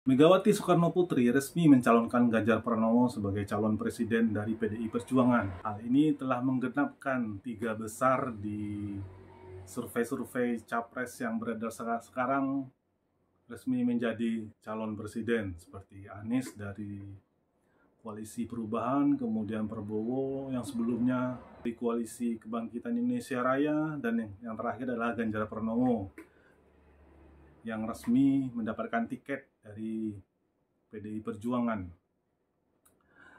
Megawati Soekarnoputri resmi mencalonkan Ganjar Pranowo sebagai calon presiden dari PDI Perjuangan. Hal ini telah menggenapkan 3 besar di survei-survei capres yang beredar sekarang resmi menjadi calon presiden, seperti Anies dari Koalisi Perubahan, kemudian Prabowo yang sebelumnya di Koalisi Kebangkitan Indonesia Raya, dan yang terakhir adalah Ganjar Pranowo yang resmi mendapatkan tiket dari PDI Perjuangan.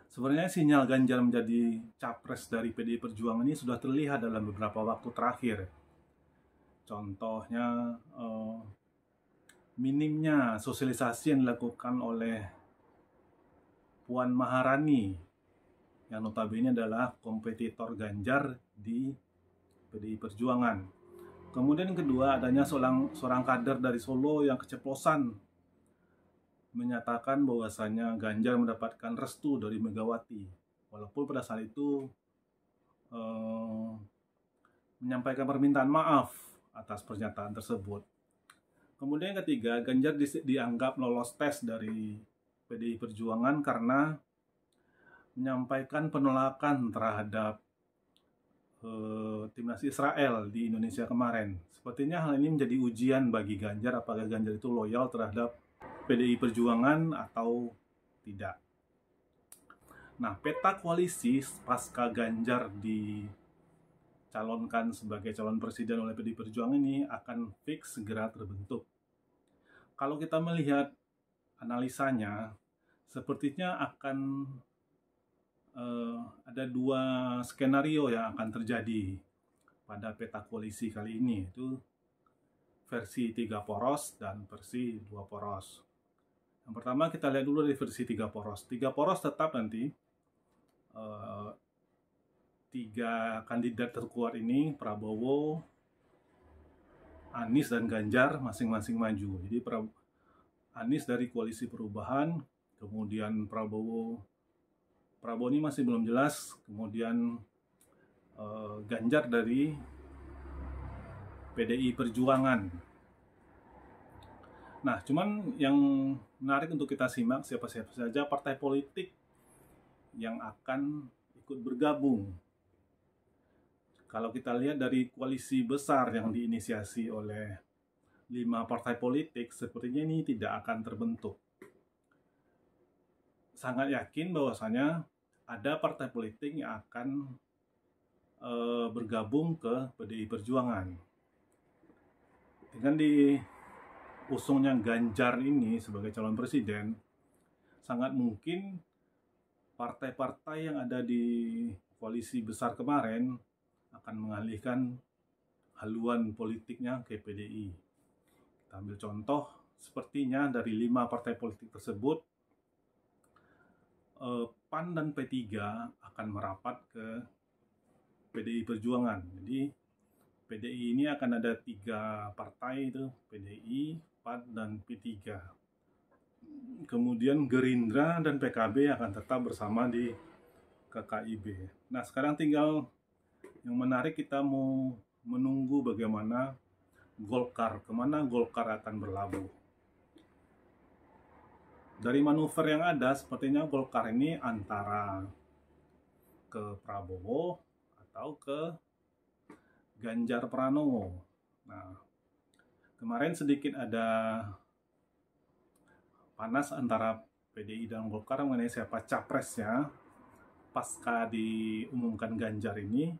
Sebenarnya sinyal Ganjar menjadi capres dari PDI Perjuangan ini sudah terlihat dalam beberapa waktu terakhir. Contohnya minimnya sosialisasi yang dilakukan oleh Puan Maharani yang notabene adalah kompetitor Ganjar di PDI Perjuangan. Kemudian yang kedua, adanya seorang kader dari Solo yang keceplosan menyatakan bahwasanya Ganjar mendapatkan restu dari Megawati, walaupun pada saat itu menyampaikan permintaan maaf atas pernyataan tersebut. Kemudian yang ketiga, Ganjar dianggap lolos tes dari PDI Perjuangan karena menyampaikan penolakan terhadap timnas Israel di Indonesia kemarin. Sepertinya hal ini menjadi ujian bagi Ganjar, apakah Ganjar itu loyal terhadap PDI Perjuangan atau tidak. Nah, peta koalisi pasca Ganjar dicalonkan sebagai calon presiden oleh PDI Perjuangan ini akan fix segera terbentuk. Kalau kita melihat analisanya, sepertinya akan ada 2 skenario yang akan terjadi pada peta koalisi kali ini, yaitu versi 3 poros dan versi 2 poros. Yang pertama kita lihat dulu dari versi 3 poros. 3 poros tetap nanti 3 kandidat terkuat ini, Prabowo, Anies dan Ganjar masing-masing maju. Jadi Anies dari Koalisi Perubahan, kemudian Prabowo ini masih belum jelas, kemudian Ganjar dari PDI Perjuangan. Nah, cuman yang menarik untuk kita simak siapa-siapa saja partai politik yang akan ikut bergabung. Kalau kita lihat dari koalisi besar yang diinisiasi oleh 5 partai politik, sepertinya ini tidak akan terbentuk. Sangat yakin bahwasanya ada partai politik yang akan bergabung ke PDI Perjuangan. Dengan diusungnya Ganjar ini sebagai calon presiden, sangat mungkin partai-partai yang ada di koalisi besar kemarin akan mengalihkan haluan politiknya ke PDI. Kita ambil contoh, sepertinya dari 5 partai politik tersebut, PAN dan P3 akan merapat ke PDI Perjuangan. Jadi PDI ini akan ada 3 partai, itu PDI, PAN, dan P3. Kemudian Gerindra dan PKB akan tetap bersama di KKIB. Nah, sekarang tinggal yang menarik, kita mau menunggu bagaimana Golkar, kemana Golkar akan berlabuh. Dari manuver yang ada, sepertinya Golkar ini antara ke Prabowo atau ke Ganjar Pranowo. Nah, kemarin sedikit ada panas antara PDI dan Golkar mengenai siapa capresnya pasca diumumkan Ganjar ini.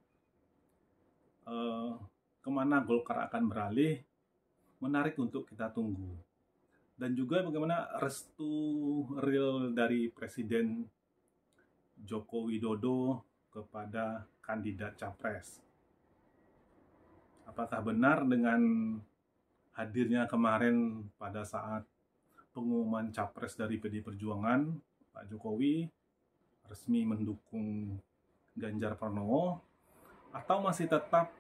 Kemana Golkar akan beralih, menarik untuk kita tunggu. Dan juga bagaimana restu real dari Presiden Joko Widodo kepada kandidat capres. Apakah benar dengan hadirnya kemarin pada saat pengumuman capres dari PDI Perjuangan, Pak Jokowi resmi mendukung Ganjar Pranowo, atau masih tetap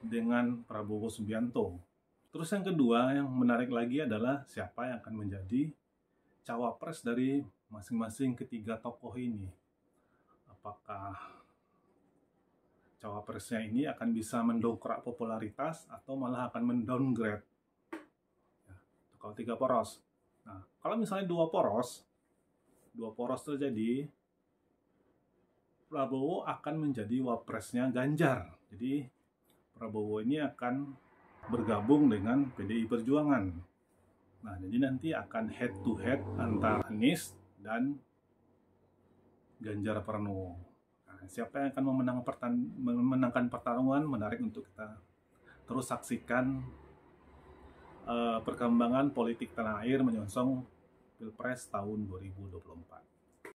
dengan Prabowo Subianto? Terus yang kedua yang menarik lagi adalah siapa yang akan menjadi cawapres dari masing-masing ketiga tokoh ini. Apakah cawapresnya ini akan bisa mendongkrak popularitas atau malah akan mendowngrade? Ya, kalau 3 poros. Nah, kalau misalnya dua poros terjadi, Prabowo akan menjadi wapresnya Ganjar. Jadi Prabowo ini akan bergabung dengan PDI Perjuangan. Nah, jadi nanti akan head to head antara Anies dan Ganjar Pranowo. Nah, siapa yang akan memenangkan pertarungan menarik untuk kita terus saksikan perkembangan politik tanah air menyongsong Pilpres tahun 2024.